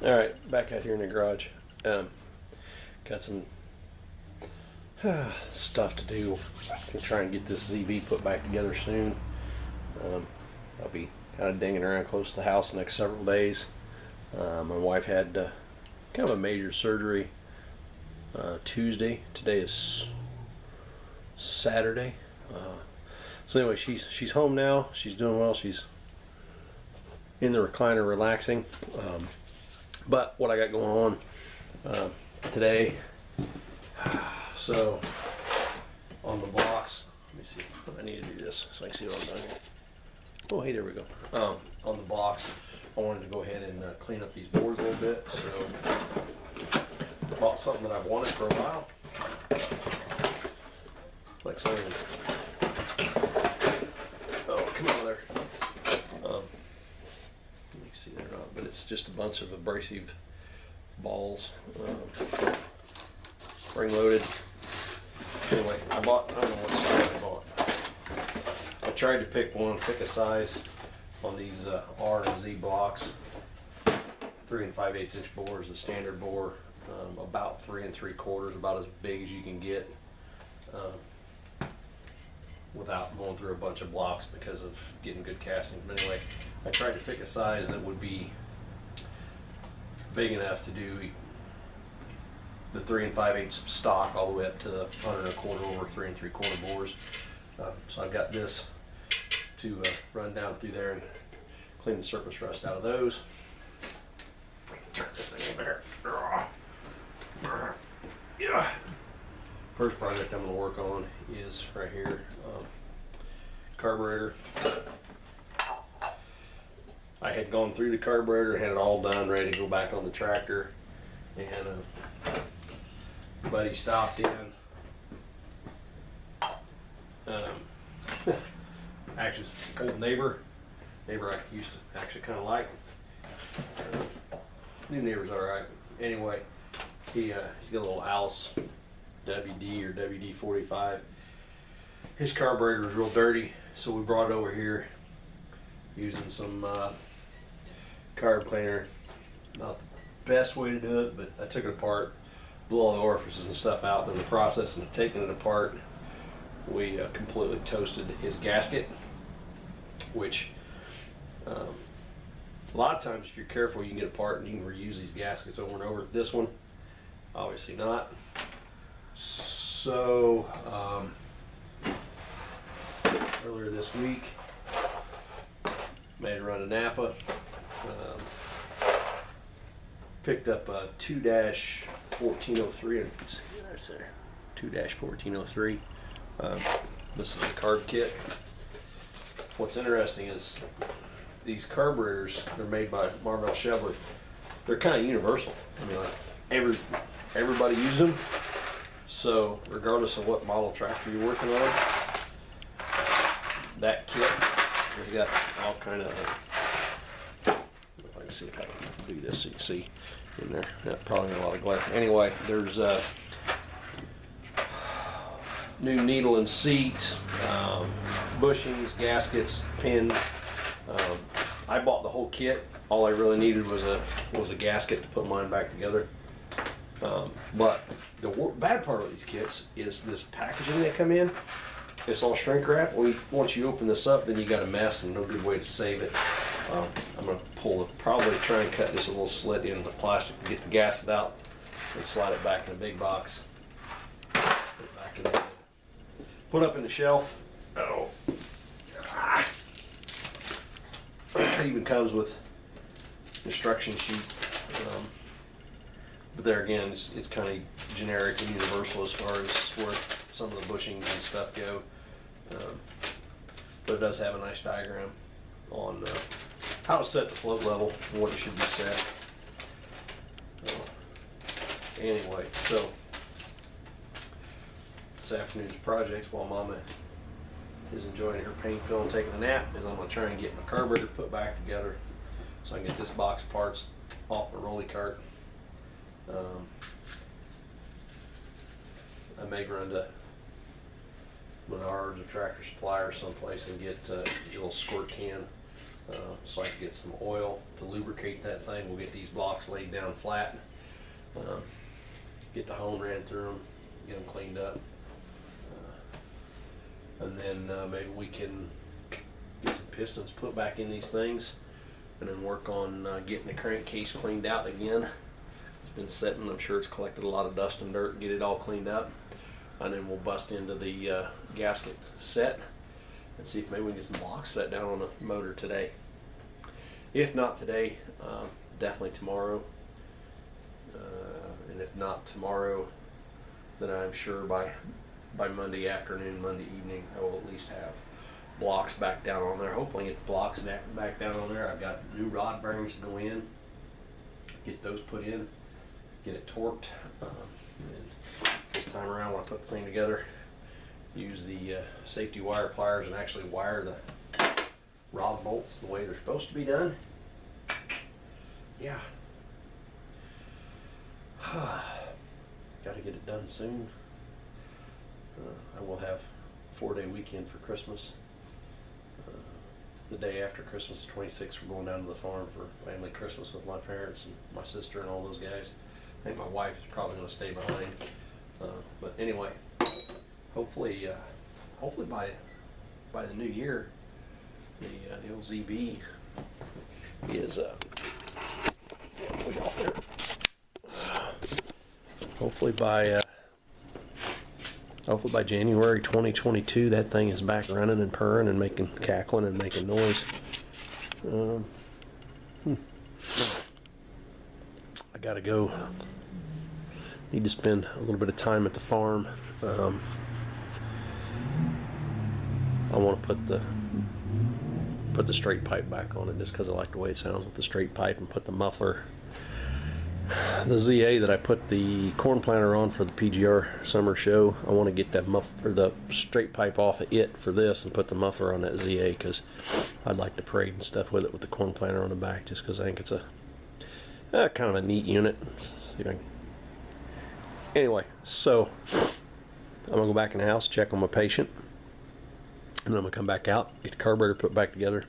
All right, back out here in the garage. Got some stuff to do. Gonna try and get this ZV put back together soon. I'll be kind of dinging around close to the house the next several days. My wife had kind of a major surgery Tuesday. Today is Saturday. So anyway, she's home now. She's doing well. She's in the recliner relaxing. But what I got going on today, so on the blocks, let me see, I need to do this so I can see what I'm doing here. Oh, hey, there we go. On the blocks, I wanted to go ahead and clean up these boards a little bit. So bought something that I've wanted for a while. Like something. Oh, come on there. You see there or not, but it's just a bunch of abrasive balls, spring loaded. Anyway, I don't know what size I bought. I tried to pick a size on these R and Z blocks. 3 5/8 inch bore is the standard bore, about 3 3/4, about as big as you can get, without going through a bunch of blocks because of getting good castings. But anyway, I tried to pick a size that would be big enough to do the 3 5/8 stock all the way up to the 1 1/4 over 3 3/4 bores. So I've got this to run down through there and clean the surface rust out of those. Turn this thing over here. Yeah. First project I'm going to work on is right here, carburetor. I had gone through the carburetor, had it all done, ready to go back on the tractor, and buddy stopped in. Actually, old neighbor I used to actually kind of like. New neighbor's all right. Anyway, he's got a little Alice WD or WD-45. His carburetor was real dirty, so we brought it over here using some carb cleaner. Not the best way to do it, but I took it apart, blew all the orifices and stuff out. But in the process of taking it apart, we completely toasted his gasket, which a lot of times if you're careful you can get apart and you can reuse these gaskets over and over. This one, obviously not. So earlier this week, made a run to Napa, picked up a 2-1403, and see that's there, 2-1403. This is a carb kit. What's interesting is these carburetors, they're made by Marvell Chevrolet. They're kind of universal. I mean, like everybody uses them. So regardless of what model tractor you're working on, that kit has got all kind of. If I can see if I can do this, so you can see in there. Yeah, probably not a lot of glare. Anyway, there's new needle and seat, bushings, gaskets, pins. I bought the whole kit. All I really needed was a gasket to put mine back together. But the bad part of these kits is this packaging they come in. It's all shrink wrap. Once you open this up, then you got a mess and no good way to save it. I'm going to probably try and cut this a little slit in the plastic to get the gasket out and slide it back in the big box. Put up in the shelf. Oh. It even comes with instruction sheet. But there again, it's kind of generic and universal as far as where some of the bushings and stuff go. But it does have a nice diagram on how to set the float level and what it should be set. Anyway, so this afternoon's projects while Mama is enjoying her pain pill and taking a nap is I'm going to try and get my carburetor put back together so I can get this box of parts off the rolly cart. I may run to Menards or Tractor Supply or someplace and get a little squirt can so I can get some oil to lubricate that thing. We'll get these blocks laid down flat, get the hone ran through them, get them cleaned up, and then maybe we can get some pistons put back in these things, and then work on getting the crankcase cleaned out again. It's been sitting, I'm sure it's collected a lot of dust and dirt. Get it all cleaned up, and then we'll bust into the gasket set and see if maybe we can get some blocks set down on the motor today. If not today, definitely tomorrow. And if not tomorrow, then I'm sure by Monday afternoon, Monday evening, I will at least have blocks back down on there. Hopefully get the blocks back down on there. I've got new rod bearings to go in, get those put in, get it torqued. And this time around when I put the thing together, use the safety wire pliers and actually wire the rod bolts the way they're supposed to be done. Yeah. Gotta get it done soon. I will have a 4-day weekend for Christmas. The day after Christmas, 26th, we're going down to the farm for family Christmas with my parents and my sister and all those guys. I think my wife is probably going to stay behind. But anyway, hopefully by the new year, the old ZB is put it off there. Hopefully by January 2022, that thing is back running and purring and cackling and making noise. I gotta go. Need to spend a little bit of time at the farm. I want to put the straight pipe back on it just because I like the way it sounds with the straight pipe, and put the muffler, the ZA that I put the corn planter on for the PGR summer show. I want to get that muffler, the straight pipe off of it for this, and put the muffler on that ZA because I'd like to parade and stuff with it with the corn planter on the back, just because I think it's a kind of a neat unit. See if I can. Anyway, so I'm gonna go back in the house, check on my patient, and then I'm gonna come back out, get the carburetor put back together,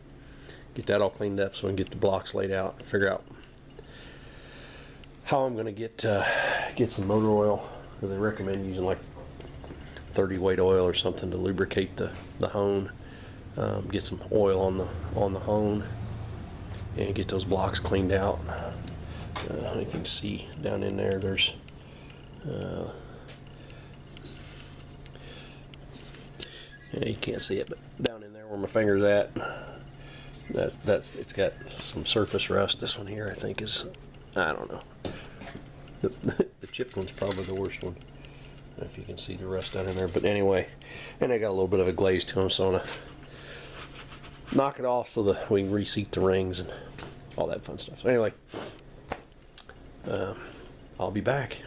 get that all cleaned up so I can get the blocks laid out, figure out how I'm gonna get some motor oil, because they recommend using like 30 weight oil or something to lubricate the hone. Get some oil on the hone and get those blocks cleaned out. You can see down in there, there's yeah, you can't see it, but down in there where my finger's at, it's got some surface rust. This one here, I think, is, I don't know. The chipped one's probably the worst one, if you can see the rust down in there. But anyway, and they got a little bit of a glaze to them, so I'm gonna knock it off so that we can reseat the rings and all that fun stuff. So anyway, I'll be back.